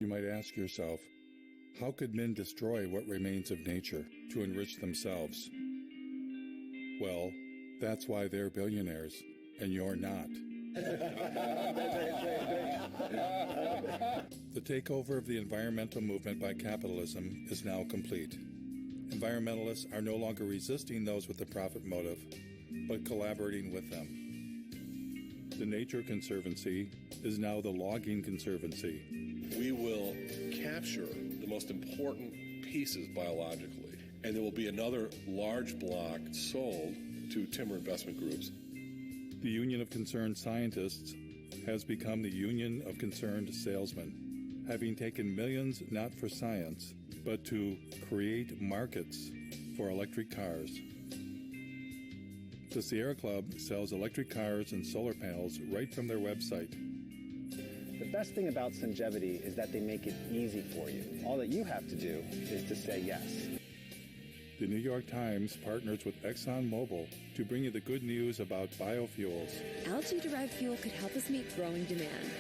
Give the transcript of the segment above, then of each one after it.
You might ask yourself, how could men destroy what remains of nature to enrich themselves? Well, that's why they're billionaires, and you're not. The takeover of the environmental movement by capitalism is now complete. Environmentalists are no longer resisting those with the profit motive, but collaborating with them. The Nature Conservancy is now the Logging Conservancy. We will capture the most important pieces biologically, and there will be another large block sold to timber investment groups. The Union of Concerned Scientists has become the Union of Concerned Salesmen, having taken millions not for science, but to create markets for electric cars. The Sierra Club sells electric cars and solar panels right from their website. The best thing about Sungevity is that they make it easy for you. All that you have to do is to say yes. The New York Times partners with ExxonMobil to bring you the good news about biofuels. Algae-derived fuel could help us meet growing demand.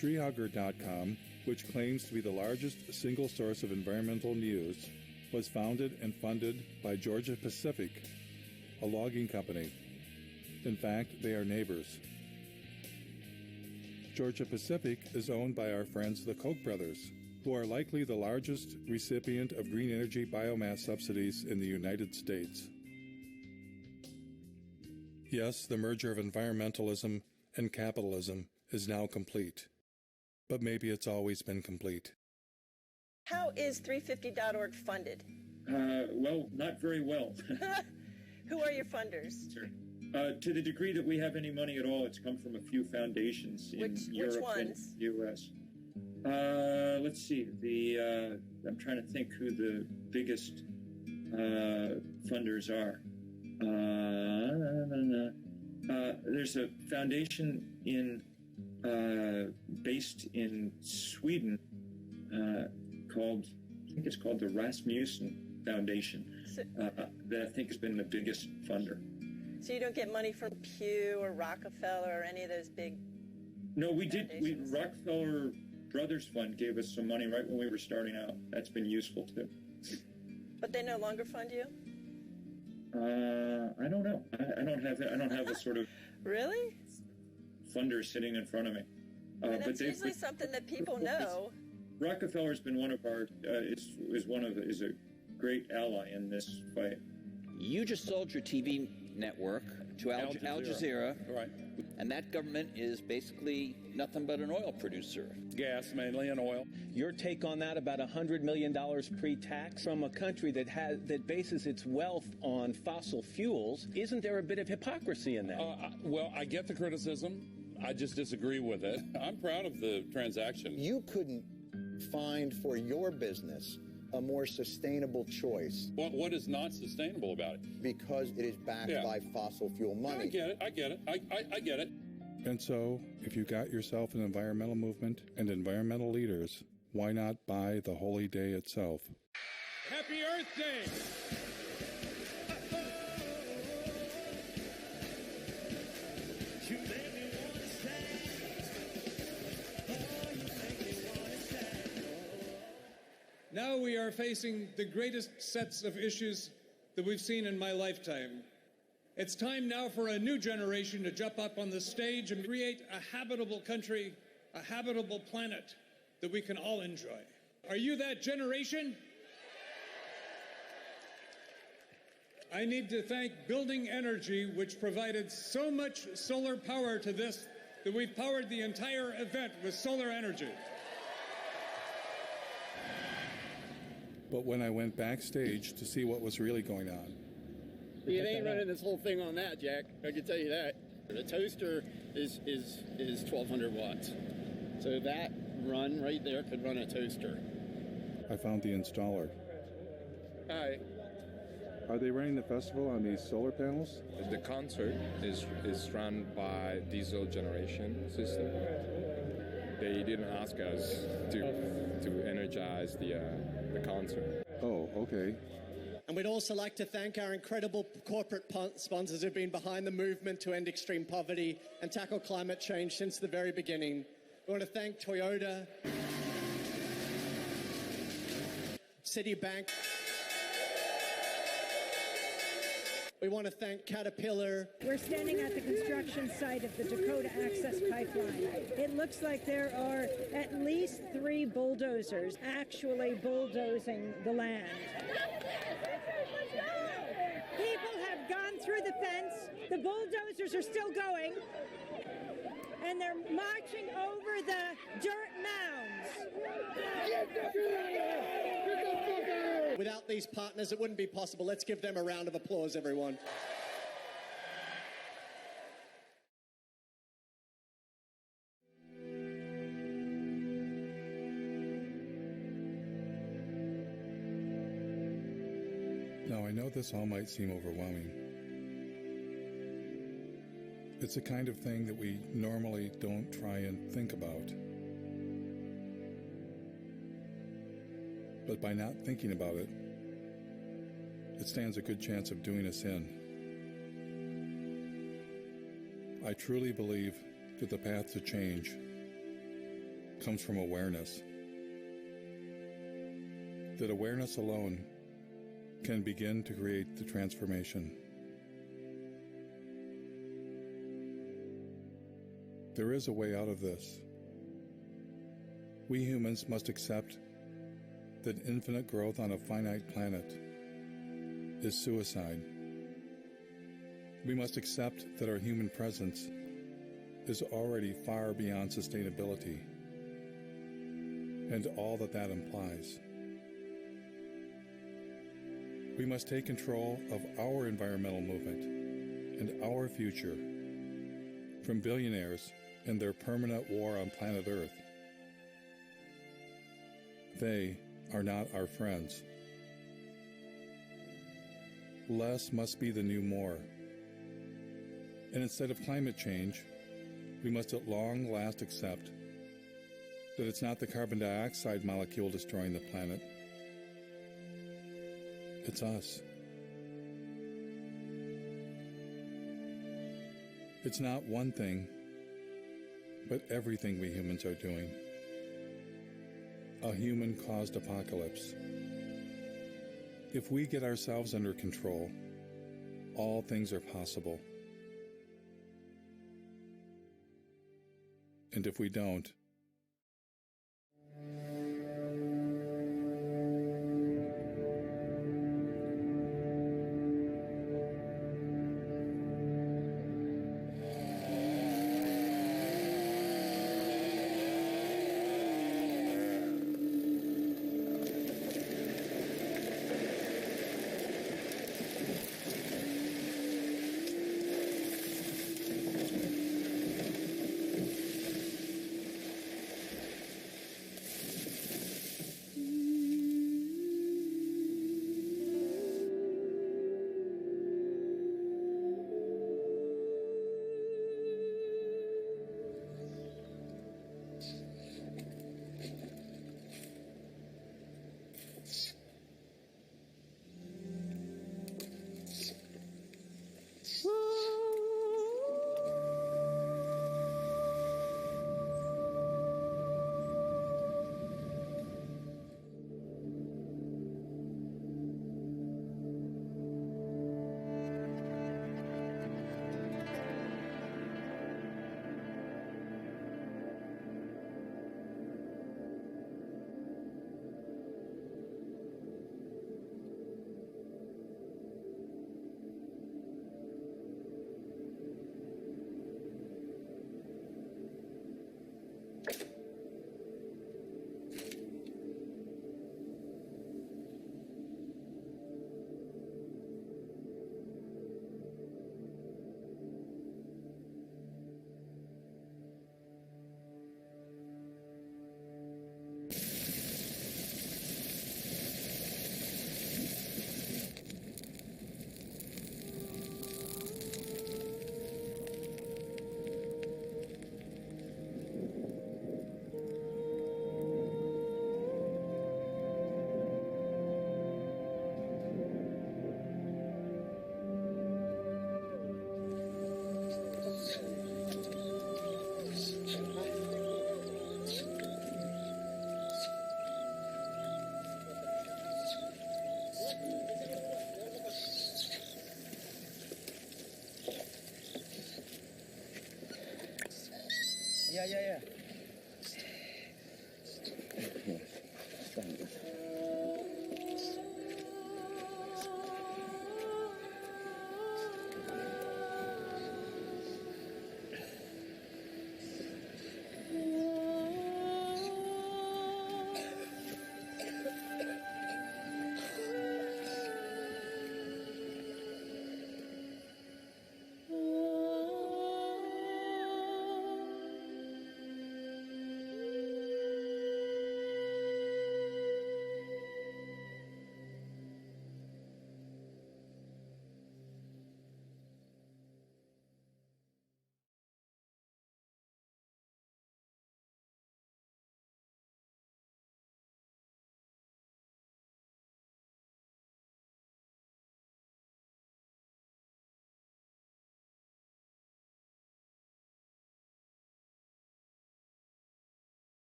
Treehugger.com, which claims to be the largest single source of environmental news, was founded and funded by Georgia Pacific, a logging company. In fact, they are neighbors. Georgia Pacific is owned by our friends the Koch brothers, who are likely the largest recipient of green energy biomass subsidies in the United States. Yes, the merger of environmentalism and capitalism is now complete. But maybe it's always been complete. How is 350.org funded? Well, not very well. Who are your funders? Sure. To the degree that we have any money at all, it's come from a few foundations in Europe and the U.S. Let's see. I'm trying to think who the biggest funders are. There's a foundation based in Sweden called the Rasmussen Foundation that I think has been the biggest funder. So you don't get money from Pew or Rockefeller or any of those big... No, we did. Rockefeller Brothers Fund gave us some money right when we were starting out. That's been useful too. But they no longer fund you? I don't know. I don't have a sort of really funder sitting in front of me. But that's usually something that people know. Rockefeller's been one of our is a great ally in this fight. You just sold your TV network to Al Jazeera. Right. And that government is basically nothing but an oil producer. Gas mainly and oil. Your take on that, about $100 million pre-tax from a country that bases its wealth on fossil fuels. Isn't there a bit of hypocrisy in that? Well, I get the criticism. I just disagree with it. I'm proud of the transaction. You couldn't find for your business a more sustainable choice. What is not sustainable about it? Because it is backed by fossil fuel money. I get it. I get it. And so, if you got yourself an environmental movement and environmental leaders, why not buy the holy day itself? Happy Earth Day! Now we are facing the greatest sets of issues that we've seen in my lifetime. It's time now for a new generation to jump up on the stage and create a habitable country, a habitable planet that we can all enjoy. Are you that generation? I need to thank Building Energy, which provided so much solar power to this that we've powered the entire event with solar energy. But when I went backstage to see what was really going on... You ain't running this whole thing on that, Jack. I can tell you that. The toaster is 1,200 watts. So that run right there could run a toaster. I found the installer. Hi. Are they running the festival on these solar panels? The concert is run by diesel generation system. They didn't ask us to energize the concert. Oh, okay. And we'd also like to thank our incredible corporate sponsors who've been behind the movement to end extreme poverty and tackle climate change since the very beginning. We want to thank Toyota. Citibank. We want to thank Caterpillar. We're standing at the construction site of the Dakota Access Pipeline. It looks like there are at least 3 bulldozers actually bulldozing the land. People have gone through the fence. The bulldozers are still going. And they're marching over the dirt mounds. Without these partners, it wouldn't be possible. Let's give them a round of applause, everyone. Now, I know this all might seem overwhelming. It's the kind of thing that we normally don't try and think about. But by not thinking about it, it stands a good chance of doing us in. I truly believe that the path to change comes from awareness. That awareness alone can begin to create the transformation. There is a way out of this. We humans must accept that infinite growth on a finite planet is suicide. We must accept that our human presence is already far beyond sustainability and all that that implies. We must take control of our environmental movement and our future from billionaires and their permanent war on planet Earth. They are not our friends. Less must be the new more. And instead of climate change, we must at long last accept that it's not the carbon dioxide molecule destroying the planet. It's us. It's not one thing, but everything we humans are doing. A human-caused apocalypse. If we get ourselves under control, all things are possible. And if we don't, Yeah.